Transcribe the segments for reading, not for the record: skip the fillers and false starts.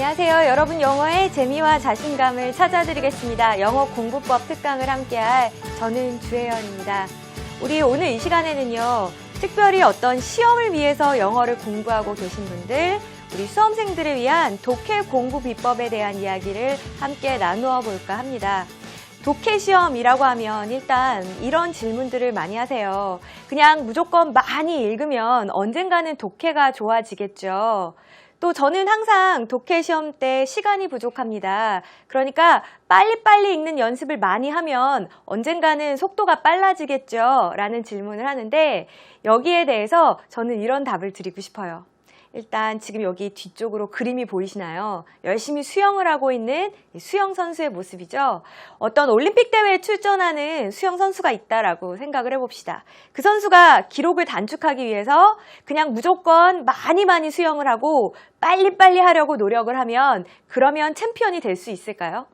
안녕하세요. 여러분 영어의 재미와 자신감을 찾아드리겠습니다. 영어 공부법 특강을 함께할 저는 주혜연입니다. 우리 오늘 이 시간에는요. 특별히 어떤 시험을 위해서 영어를 공부하고 계신 분들, 우리 수험생들을 위한 독해 공부 비법에 대한 이야기를 함께 나누어 볼까 합니다. 독해 시험이라고 하면 일단 이런 질문들을 많이 하세요. 그냥 무조건 많이 읽으면 언젠가는 독해가 좋아지겠죠. 또 저는 항상 독해 시험 때 시간이 부족합니다. 그러니까 빨리빨리 읽는 연습을 많이 하면 언젠가는 속도가 빨라지겠죠? 라는 질문을 하는데 여기에 대해서 저는 이런 답을 드리고 싶어요. 일단 지금 여기 뒤쪽으로 그림이 보이시나요? 열심히 수영을 하고 있는 수영 선수의 모습이죠. 어떤 올림픽 대회에 출전하는 수영 선수가 있다라고 생각을 해봅시다. 그 선수가 기록을 단축하기 위해서 그냥 무조건 많이 수영을 하고 빨리빨리 하려고 노력을 하면 그러면 챔피언이 될 수 있을까요?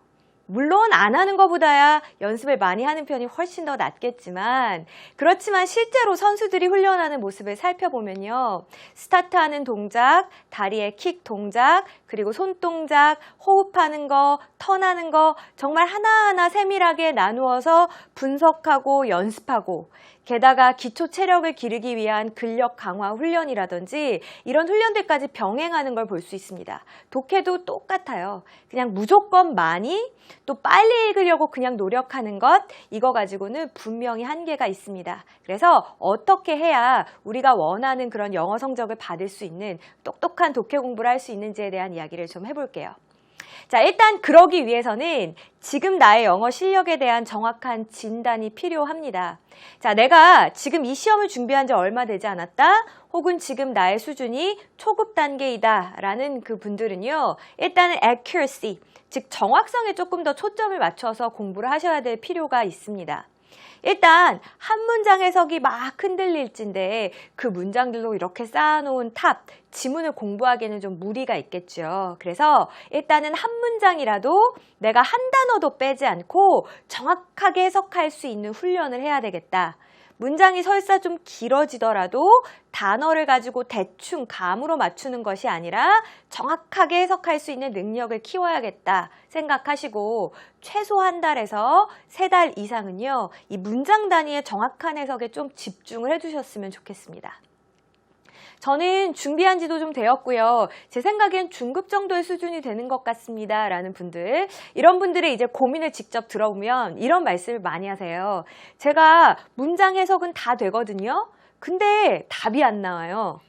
물론 안 하는 것보다야 연습을 많이 하는 편이 훨씬 더 낫겠지만 그렇지만 실제로 선수들이 훈련하는 모습을 살펴보면요. 스타트하는 동작, 다리의 킥 동작, 그리고 손 동작, 호흡하는 거, 턴하는 거 정말 하나하나 세밀하게 나누어서 분석하고 연습하고 게다가 기초 체력을 기르기 위한 근력 강화 훈련이라든지 이런 훈련들까지 병행하는 걸 볼 수 있습니다. 독해도 똑같아요. 그냥 무조건 많이 또 빨리 읽으려고 그냥 노력하는 것 이거 가지고는 분명히 한계가 있습니다. 그래서 어떻게 해야 우리가 원하는 그런 영어 성적을 받을 수 있는 똑똑한 독해 공부를 할 수 있는지에 대한 이야기를 좀 해볼게요. 자, 일단 그러기 위해서는 지금 나의 영어 실력에 대한 정확한 진단이 필요합니다. 자, 내가 지금 이 시험을 준비한 지 얼마 되지 않았다? 혹은 지금 나의 수준이 초급 단계이다 라는 그 분들은요. 일단은 accuracy, 즉 정확성에 조금 더 초점을 맞춰서 공부를 하셔야 될 필요가 있습니다. 일단 한 문장 해석이 막 흔들릴진데 그 문장들로 이렇게 쌓아놓은 탑, 지문을 공부하기에는 좀 무리가 있겠죠. 그래서 일단은 한 문장이라도 내가 한 단어도 빼지 않고 정확하게 해석할 수 있는 훈련을 해야 되겠다. 문장이 설사 좀 길어지더라도 단어를 가지고 대충 감으로 맞추는 것이 아니라 정확하게 해석할 수 있는 능력을 키워야겠다 생각하시고 최소 한 달에서 3달 이상은요. 이 문장 단위의 정확한 해석에 좀 집중을 해주셨으면 좋겠습니다. 저는 준비한 지도 좀 되었고요. 제 생각엔 중급 정도의 수준이 되는 것 같습니다. 라는 분들, 이런 분들의 이제 고민을 직접 들어보면 이런 말씀을 많이 하세요. 제가 문장 해석은 다 되거든요. 근데 답이 안 나와요.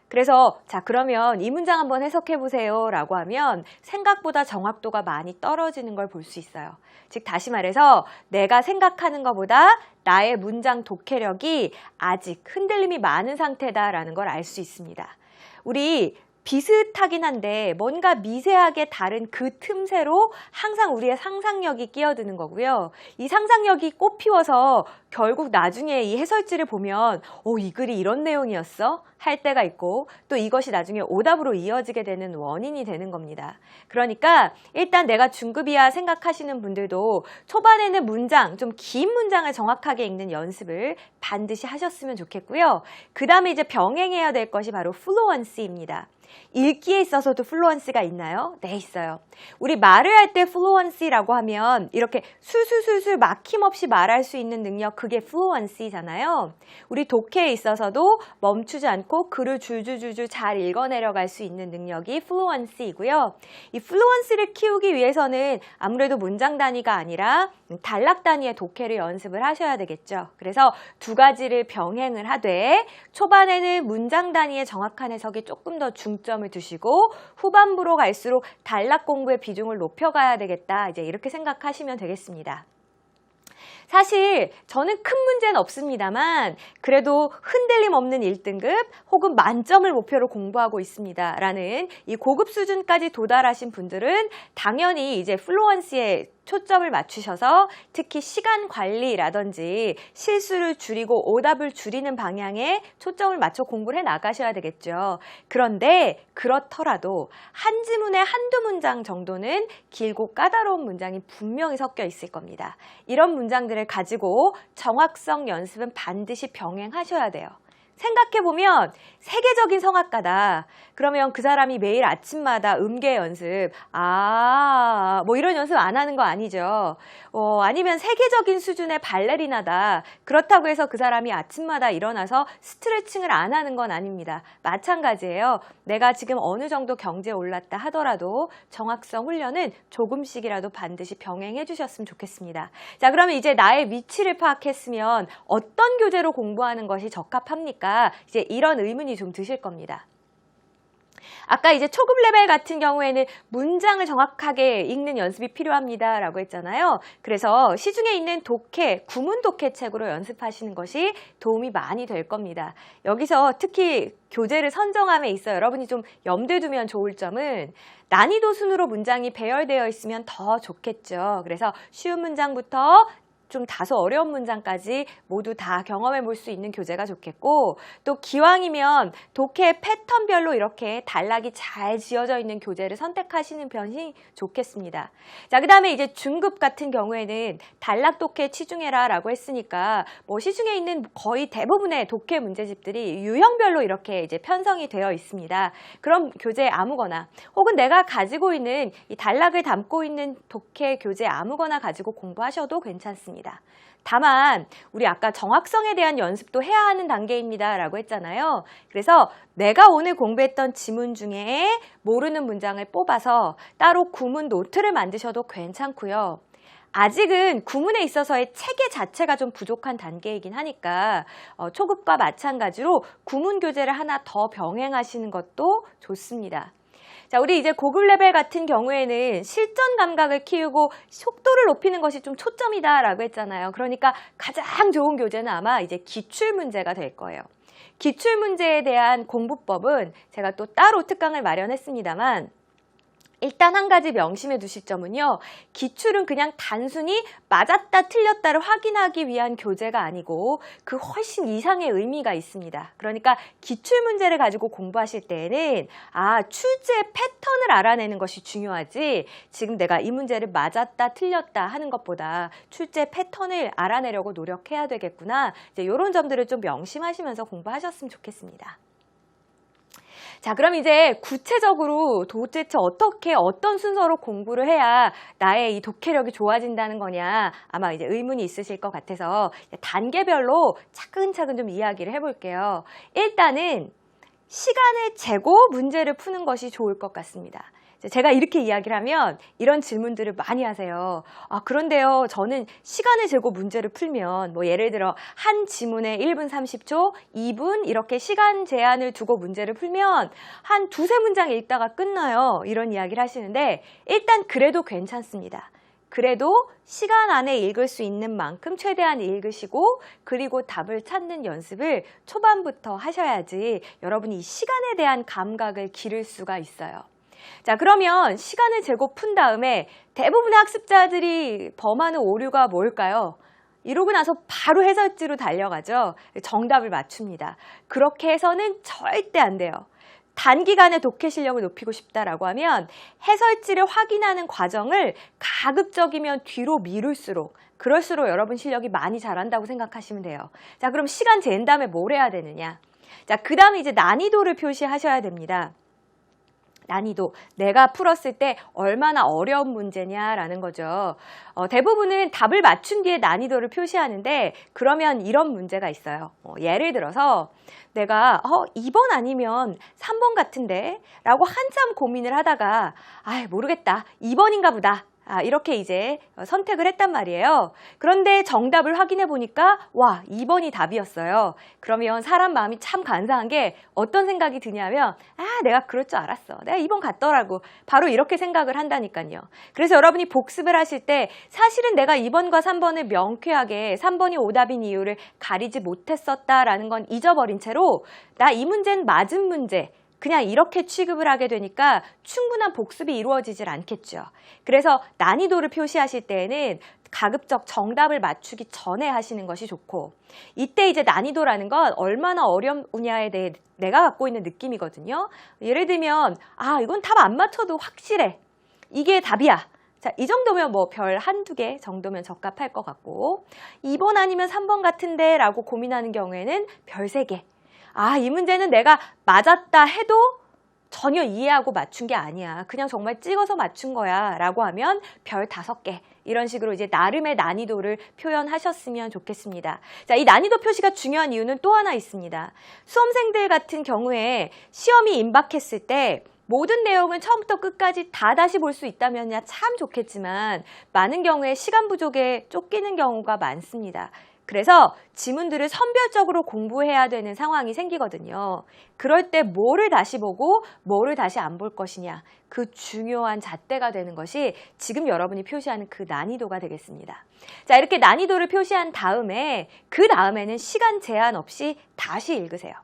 그래서 자 그러면 이 문장 한번 해석해 보세요 라고 하면 생각보다 정확도가 많이 떨어지는 걸 볼 수 있어요. 즉 다시 말해서 내가 생각하는 것보다 나의 문장 독해력이 아직 흔들림이 많은 상태다라는 걸 알 수 있습니다. 우리 비슷하긴 한데 뭔가 미세하게 다른 그 틈새로 항상 우리의 상상력이 끼어드는 거고요. 이 상상력이 꽃피워서 결국 나중에 이 해설지를 보면 이 글이 이런 내용이었어? 할 때가 있고 또 이것이 나중에 오답으로 이어지게 되는 원인이 되는 겁니다. 그러니까 일단 내가 중급이야 생각하시는 분들도 초반에는 문장, 좀 긴 문장을 정확하게 읽는 연습을 반드시 하셨으면 좋겠고요. 그 다음에 이제 병행해야 될 것이 바로 fluency입니다. 읽기에 있어서도 플루언시가 있나요? 네, 있어요. 우리 말을 할 때 플루언시라고 하면 이렇게 술술술술 막힘없이 말할 수 있는 능력, 그게 플루언시잖아요. 우리 독해에 있어서도 멈추지 않고 글을 줄줄줄줄 잘 읽어내려갈 수 있는 능력이 플루언시이고요. 이 플루언시를 키우기 위해서는 아무래도 문장 단위가 아니라 단락 단위의 독해를 연습을 하셔야 되겠죠. 그래서 두 가지를 병행을 하되 초반에는 문장 단위의 정확한 해석에 조금 더 중점을 두시고 후반부로 갈수록 단락 공부의 비중을 높여가야 되겠다. 이제 이렇게 생각하시면 되겠습니다. 사실 저는 큰 문제는 없습니다만 그래도 흔들림 없는 1등급 혹은 만점을 목표로 공부하고 있습니다. 라는 이 고급 수준까지 도달하신 분들은 당연히 이제 플루언시에 초점을 맞추셔서 특히 시간 관리라든지 실수를 줄이고 오답을 줄이는 방향에 초점을 맞춰 공부를 해 나가셔야 되겠죠. 그런데 그렇더라도 한 지문에 한두 문장 정도는 길고 까다로운 문장이 분명히 섞여 있을 겁니다. 이런 문장들을 가지고 정확성 연습은 반드시 병행하셔야 돼요. 생각해보면 세계적인 성악가다. 그러면 그 사람이 매일 아침마다 음계 연습, 뭐 이런 연습 안 하는 거 아니죠. 아니면 세계적인 수준의 발레리나다. 그렇다고 해서 그 사람이 아침마다 일어나서 스트레칭을 안 하는 건 아닙니다. 마찬가지예요. 내가 지금 어느 정도 경제에 올랐다 하더라도 정확성 훈련은 조금씩이라도 반드시 병행해 주셨으면 좋겠습니다. 자, 그러면 이제 나의 위치를 파악했으면 어떤 교재로 공부하는 것이 적합합니까? 이제 이런 의문이 좀 드실 겁니다. 아까 이제 초급 레벨 같은 경우에는 문장을 정확하게 읽는 연습이 필요합니다 라고 했잖아요. 그래서 시중에 있는 독해, 구문 독해 책으로 연습하시는 것이 도움이 많이 될 겁니다. 여기서 특히 교재를 선정함에 있어 여러분이 좀 염두에 두면 좋을 점은 난이도 순으로 문장이 배열되어 있으면 더 좋겠죠. 그래서 쉬운 문장부터 좀 다소 어려운 문장까지 모두 다 경험해 볼 수 있는 교재가 좋겠고, 또 기왕이면 독해 패턴별로 이렇게 단락이 잘 지어져 있는 교재를 선택하시는 편이 좋겠습니다. 자, 그 다음에 이제 중급 같은 경우에는 단락 독해 치중해라 라고 했으니까 뭐 시중에 있는 거의 대부분의 독해 문제집들이 유형별로 이렇게 이제 편성이 되어 있습니다. 그럼 교재 아무거나, 혹은 내가 가지고 있는 이 단락을 담고 있는 독해 교재 아무거나 가지고 공부하셔도 괜찮습니다. 다만 우리 아까 정확성에 대한 연습도 해야 하는 단계입니다 라고 했잖아요. 그래서 내가 오늘 공부했던 지문 중에 모르는 문장을 뽑아서 따로 구문 노트를 만드셔도 괜찮고요. 아직은 구문에 있어서의 체계 자체가 좀 부족한 단계이긴 하니까 초급과 마찬가지로 구문 교재를 하나 더 병행하시는 것도 좋습니다. 자, 우리 이제 고급 레벨 같은 경우에는 실전 감각을 키우고 속도를 높이는 것이 좀 초점이다라고 했잖아요. 그러니까 가장 좋은 교재는 아마 이제 기출문제가 될 거예요. 기출문제에 대한 공부법은 제가 또 따로 특강을 마련했습니다만, 일단 한 가지 명심해 두실 점은요. 기출은 그냥 단순히 맞았다 틀렸다를 확인하기 위한 교재가 아니고 그 훨씬 이상의 의미가 있습니다. 그러니까 기출 문제를 가지고 공부하실 때에는 출제 패턴을 알아내는 것이 중요하지, 지금 내가 이 문제를 맞았다 틀렸다 하는 것보다 출제 패턴을 알아내려고 노력해야 되겠구나. 이제 이런 점들을 좀 명심하시면서 공부하셨으면 좋겠습니다. 자, 그럼 이제 구체적으로 도대체 어떤 순서로 공부를 해야 나의 이 독해력이 좋아진다는 거냐, 아마 이제 의문이 있으실 것 같아서 단계별로 차근차근 좀 이야기를 해볼게요. 일단은 시간을 재고 문제를 푸는 것이 좋을 것 같습니다. 제가 이렇게 이야기를 하면 이런 질문들을 많이 하세요. 그런데요, 저는 시간을 재고 문제를 풀면 뭐 예를 들어 한 지문에 1분 30초, 2분 이렇게 시간 제한을 두고 문제를 풀면 한 두세 문장 읽다가 끝나요. 이런 이야기를 하시는데, 일단 그래도 괜찮습니다. 그래도 시간 안에 읽을 수 있는 만큼 최대한 읽으시고, 그리고 답을 찾는 연습을 초반부터 하셔야지 여러분이 이 시간에 대한 감각을 기를 수가 있어요. 자, 그러면 시간을 재고 푼 다음에 대부분의 학습자들이 범하는 오류가 뭘까요? 이러고 나서 바로 해설지로 달려가죠. 정답을 맞춥니다. 그렇게 해서는 절대 안 돼요. 단기간에 독해 실력을 높이고 싶다라고 하면 해설지를 확인하는 과정을 가급적이면 뒤로 미룰수록, 그럴수록 여러분 실력이 많이 자란다고 생각하시면 돼요. 자, 그럼 시간 잰 다음에 뭘 해야 되느냐? 자, 그 다음에 이제 난이도를 표시하셔야 됩니다. 난이도, 내가 풀었을 때 얼마나 어려운 문제냐라는 거죠. 대부분은 답을 맞춘 뒤에 난이도를 표시하는데, 그러면 이런 문제가 있어요. 예를 들어서 내가 2번 아니면 3번 같은데 라고 한참 고민을 하다가 모르겠다, 2번인가 보다, 이렇게 이제 선택을 했단 말이에요. 그런데 정답을 확인해 보니까 2번이 답이었어요. 그러면 사람 마음이 참 간사한 게 어떤 생각이 드냐면, 내가 그럴 줄 알았어, 내가 2번 같더라고, 바로 이렇게 생각을 한다니까요. 그래서 여러분이 복습을 하실 때 사실은 내가 2번과 3번을 명쾌하게 3번이 오답인 이유를 가리지 못했었다라는 건 잊어버린 채로 나 이 문제는 맞은 문제, 그냥 이렇게 취급을 하게 되니까 충분한 복습이 이루어지질 않겠죠. 그래서 난이도를 표시하실 때에는 가급적 정답을 맞추기 전에 하시는 것이 좋고, 이때 이제 난이도라는 건 얼마나 어렵냐에 대해 내가 갖고 있는 느낌이거든요. 예를 들면 이건 답 안 맞춰도 확실해, 이게 답이야. 자, 이 정도면 뭐 별 한두 개 정도면 적합할 것 같고, 2번 아니면 3번 같은데 라고 고민하는 경우에는 별 3개. 아, 이 문제는 내가 맞았다 해도 전혀 이해하고 맞춘 게 아니야. 그냥 정말 찍어서 맞춘 거야. 라고 하면 별 5개. 이런 식으로 이제 나름의 난이도를 표현하셨으면 좋겠습니다. 자, 이 난이도 표시가 중요한 이유는 또 하나 있습니다. 수험생들 같은 경우에 시험이 임박했을 때 모든 내용은 처음부터 끝까지 다 다시 볼 수 있다면야 참 좋겠지만 많은 경우에 시간 부족에 쫓기는 경우가 많습니다. 그래서 지문들을 선별적으로 공부해야 되는 상황이 생기거든요. 그럴 때 뭐를 다시 보고 뭐를 다시 안 볼 것이냐, 그 중요한 잣대가 되는 것이 지금 여러분이 표시하는 그 난이도가 되겠습니다. 자, 이렇게 난이도를 표시한 다음에 그 다음에는 시간 제한 없이 다시 읽으세요.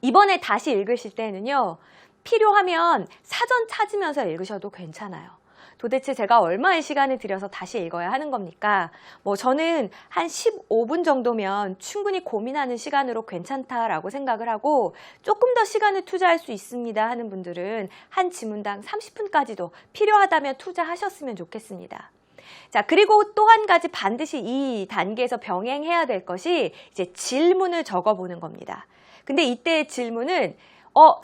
이번에 다시 읽으실 때는요, 필요하면 사전 찾으면서 읽으셔도 괜찮아요. 도대체 제가 얼마의 시간을 들여서 다시 읽어야 하는 겁니까? 저는 한 15분 정도면 충분히 고민하는 시간으로 괜찮다라고 생각을 하고, 조금 더 시간을 투자할 수 있습니다 하는 분들은 한 지문당 30분까지도 필요하다면 투자하셨으면 좋겠습니다. 자, 그리고 또 한 가지 반드시 이 단계에서 병행해야 될 것이 이제 질문을 적어보는 겁니다. 근데 이때의 질문은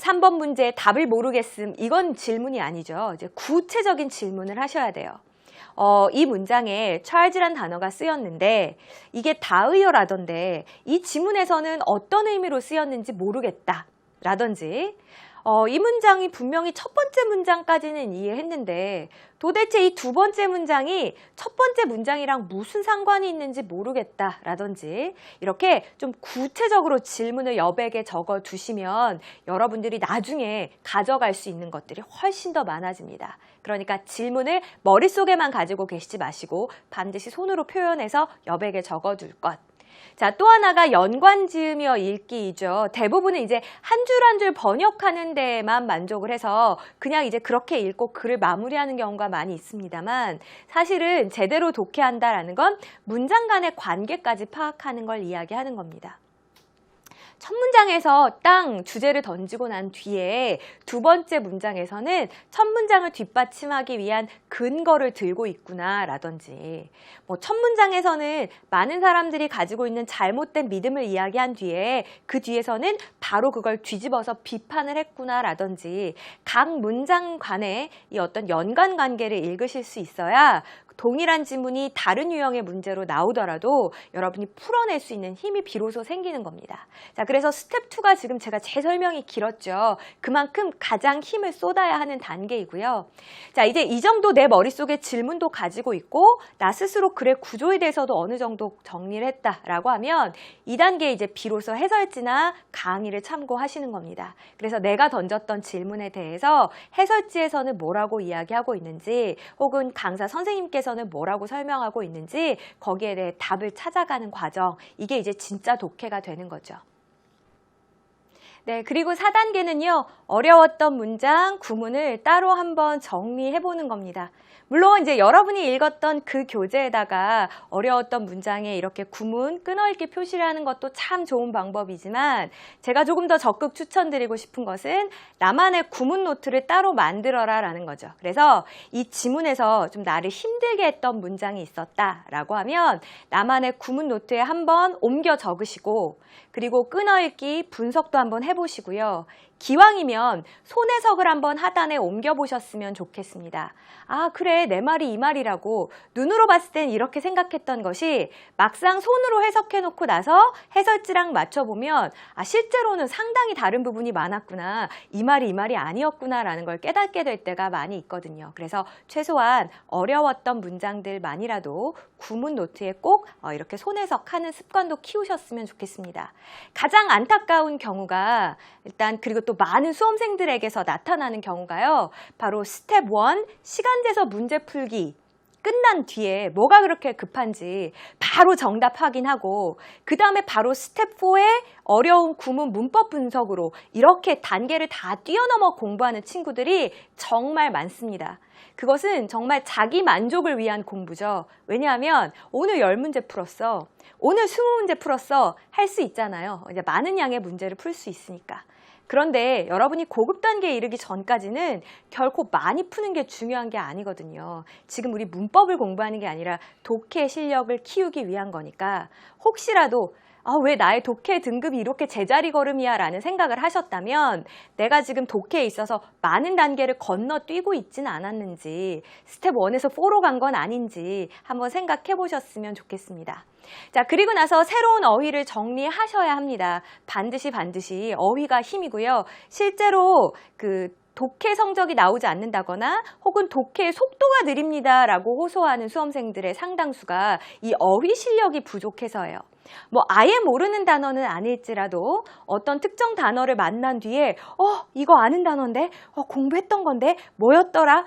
3번 문제 답을 모르겠음. 이건 질문이 아니죠. 이제 구체적인 질문을 하셔야 돼요. 이 문장에 charge란 단어가 쓰였는데 이게 다의어라던데 이 지문에서는 어떤 의미로 쓰였는지 모르겠다. 라든지 이 문장이 분명히 첫 번째 문장까지는 이해했는데 도대체 이 두 번째 문장이 첫 번째 문장이랑 무슨 상관이 있는지 모르겠다 라든지 이렇게 좀 구체적으로 질문을 여백에 적어 두시면 여러분들이 나중에 가져갈 수 있는 것들이 훨씬 더 많아집니다. 그러니까 질문을 머릿속에만 가지고 계시지 마시고 반드시 손으로 표현해서 여백에 적어 둘 것. 자, 또 하나가 연관 지으며 읽기이죠. 대부분은 이제 한 줄 한 줄 번역하는 데에만 만족을 해서 그냥 이제 그렇게 읽고 글을 마무리하는 경우가 많이 있습니다만 사실은 제대로 독해한다라는 건 문장 간의 관계까지 파악하는 걸 이야기하는 겁니다. 첫 문장에서 땅 주제를 던지고 난 뒤에 두 번째 문장에서는 첫 문장을 뒷받침하기 위한 근거를 들고 있구나 라든지 첫 문장에서는 많은 사람들이 가지고 있는 잘못된 믿음을 이야기한 뒤에 그 뒤에서는 바로 그걸 뒤집어서 비판을 했구나 라든지 각 문장 간의 이 어떤 연관 관계를 읽으실 수 있어야 동일한 지문이 다른 유형의 문제로 나오더라도 여러분이 풀어낼 수 있는 힘이 비로소 생기는 겁니다. 자, 그래서 스텝 2가 지금 제가 제 설명이 길었죠. 그만큼 가장 힘을 쏟아야 하는 단계이고요. 자, 이제 이 정도 내 머릿속에 질문도 가지고 있고 나 스스로 글의 구조에 대해서도 어느 정도 정리를 했다라고 하면 2단계 이제 비로소 해설지나 강의를 참고하시는 겁니다. 그래서 내가 던졌던 질문에 대해서 해설지에서는 뭐라고 이야기하고 있는지 혹은 강사 선생님께서는 뭐라고 설명하고 있는지 거기에 대해 답을 찾아가는 과정, 이게 이제 진짜 독해가 되는 거죠. 네, 그리고 4단계는요. 어려웠던 문장, 구문을 따로 한번 정리해보는 겁니다. 물론 이제 여러분이 읽었던 그 교재에다가 어려웠던 문장에 이렇게 구문, 끊어읽기 표시를 하는 것도 참 좋은 방법이지만 제가 조금 더 적극 추천드리고 싶은 것은 나만의 구문 노트를 따로 만들어라 라는 거죠. 그래서 이 지문에서 좀 나를 힘들게 했던 문장이 있었다라고 하면 나만의 구문 노트에 한번 옮겨 적으시고 그리고 끊어읽기 분석도 한번 해보시고요. 기왕이면 손해석을 한번 하단에 옮겨보셨으면 좋겠습니다. 아, 그래, 내 말이 이 말이라고 눈으로 봤을 땐 이렇게 생각했던 것이 막상 손으로 해석해놓고 나서 해설지랑 맞춰보면 아, 실제로는 상당히 다른 부분이 많았구나. 이 말이 아니었구나 라는 걸 깨닫게 될 때가 많이 있거든요. 그래서 최소한 어려웠던 문장들만이라도 구문 노트에 꼭 이렇게 손해석하는 습관도 키우셨으면 좋겠습니다. 가장 안타까운 경우가 일단 그리고 또 많은 수험생들에게서 나타나는 경우가요. 바로 스텝 1 시간제서 문제 풀기 끝난 뒤에 뭐가 그렇게 급한지 바로 정답 확인하고 그 다음에 바로 스텝 4의 어려운 구문 문법 분석으로 이렇게 단계를 다 뛰어넘어 공부하는 친구들이 정말 많습니다. 그것은 정말 자기 만족을 위한 공부죠. 왜냐하면 오늘 10문제 풀었어. 오늘 20문제 풀었어. 할 수 있잖아요. 이제 많은 양의 문제를 풀 수 있으니까. 그런데 여러분이 고급 단계에 이르기 전까지는 결코 많이 푸는 게 중요한 게 아니거든요. 지금 우리 문법을 공부하는 게 아니라 독해 실력을 키우기 위한 거니까 혹시라도 왜 나의 독해 등급이 이렇게 제자리 걸음이야 라는 생각을 하셨다면 내가 지금 독해에 있어서 많은 단계를 건너뛰고 있지는 않았는지 스텝 1에서 4로 간 건 아닌지 한번 생각해 보셨으면 좋겠습니다. 자, 그리고 나서 새로운 어휘를 정리하셔야 합니다. 반드시 어휘가 힘이고요. 실제로 독해 성적이 나오지 않는다거나 혹은 독해의 속도가 느립니다라고 호소하는 수험생들의 상당수가 이 어휘 실력이 부족해서예요. 아예 모르는 단어는 아닐지라도 어떤 특정 단어를 만난 뒤에 이거 아는 단어인데 공부했던 건데 뭐였더라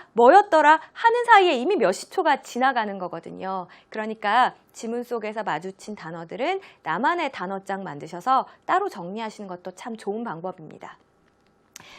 하는 사이에 이미 몇십 초가 지나가는 거거든요. 그러니까 지문 속에서 마주친 단어들은 나만의 단어장 만드셔서 따로 정리하시는 것도 참 좋은 방법입니다.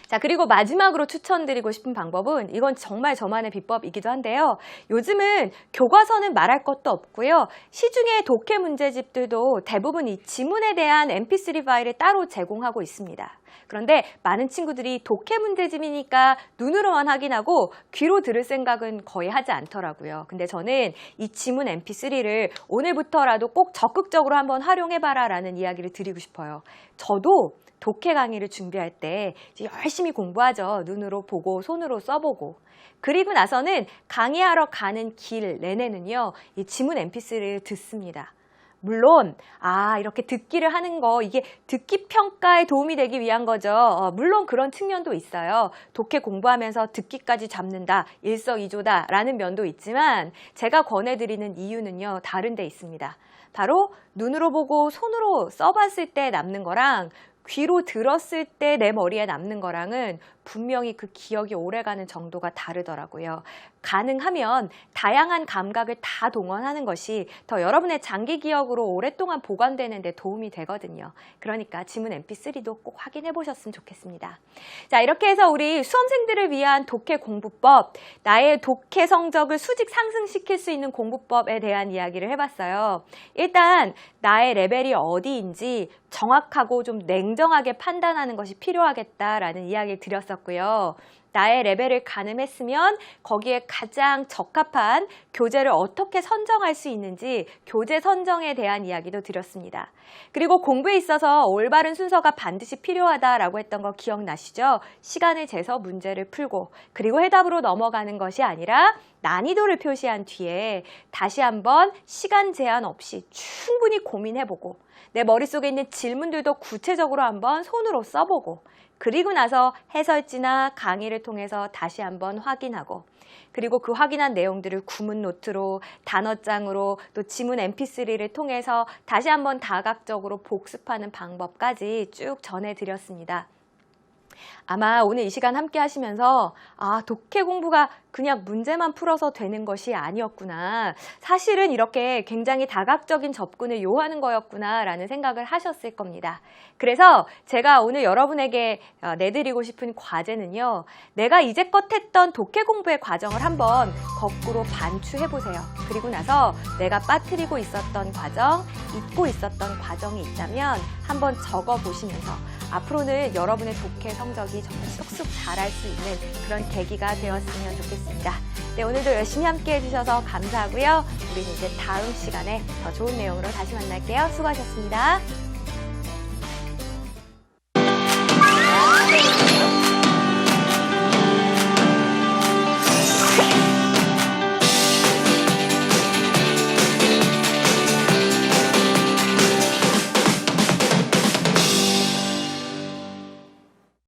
자, 그리고 마지막으로 추천드리고 싶은 방법은 이건 정말 저만의 비법이기도 한데요. 요즘은 교과서는 말할 것도 없고요. 시중의 독해 문제집들도 대부분 이 지문에 대한 mp3 파일을 따로 제공하고 있습니다. 그런데 많은 친구들이 독해 문제집이니까 눈으로만 확인하고 귀로 들을 생각은 거의 하지 않더라고요. 근데 저는 이 지문 mp3를 오늘부터라도 꼭 적극적으로 한번 활용해봐라 라는 이야기를 드리고 싶어요. 저도 독해 강의를 준비할 때 열심히 공부하죠. 눈으로 보고 손으로 써보고. 그리고 나서는 강의하러 가는 길 내내는요. 이 지문 mp3를 듣습니다. 물론 이렇게 듣기를 하는 거 이게 듣기 평가에 도움이 되기 위한 거죠. 물론 그런 측면도 있어요. 독해 공부하면서 듣기까지 잡는다, 일석이조다 라는 면도 있지만 제가 권해드리는 이유는요. 다른 데 있습니다. 바로 눈으로 보고 손으로 써봤을 때 남는 거랑 귀로 들었을 때 내 머리에 남는 거랑은 분명히 그 기억이 오래가는 정도가 다르더라고요. 가능하면 다양한 감각을 다 동원하는 것이 더 여러분의 장기 기억으로 오랫동안 보관되는 데 도움이 되거든요. 그러니까 지문 mp3도 꼭 확인해 보셨으면 좋겠습니다. 자, 이렇게 해서 우리 수험생들을 위한 독해 공부법, 나의 독해 성적을 수직 상승시킬 수 있는 공부법에 대한 이야기를 해봤어요. 일단 나의 레벨이 어디인지 정확하고 좀 냉정하게 판단하는 것이 필요하겠다라는 이야기를 드렸었고요. 나의 레벨을 가늠했으면 거기에 가장 적합한 교재를 어떻게 선정할 수 있는지 교재 선정에 대한 이야기도 드렸습니다. 그리고 공부에 있어서 올바른 순서가 반드시 필요하다라고 했던 거 기억나시죠? 시간을 재서 문제를 풀고 그리고 해답으로 넘어가는 것이 아니라 난이도를 표시한 뒤에 다시 한번 시간 제한 없이 충분히 고민해보고 내 머릿속에 있는 질문들도 구체적으로 한번 손으로 써보고 그리고 나서 해설지나 강의를 통해서 다시 한번 확인하고 그리고 그 확인한 내용들을 구문 노트로 단어장으로 또 지문 mp3를 통해서 다시 한번 다각적으로 복습하는 방법까지 쭉 전해드렸습니다. 아마 오늘 이 시간 함께 하시면서 독해 공부가 그냥 문제만 풀어서 되는 것이 아니었구나. 사실은 이렇게 굉장히 다각적인 접근을 요하는 거였구나 라는 생각을 하셨을 겁니다. 그래서 제가 오늘 여러분에게 내드리고 싶은 과제는요. 내가 이제껏 했던 독해 공부의 과정을 한번 거꾸로 반추해보세요. 그리고 나서 내가 빠뜨리고 있었던 과정, 잊고 있었던 과정이 있다면 한번 적어보시면서 앞으로는 여러분의 독해 성적이 정말 쑥쑥 자랄 수 있는 그런 계기가 되었으면 좋겠습니다. 네, 오늘도 열심히 함께 해주셔서 감사하고요. 우리는 이제 다음 시간에 더 좋은 내용으로 다시 만날게요. 수고하셨습니다.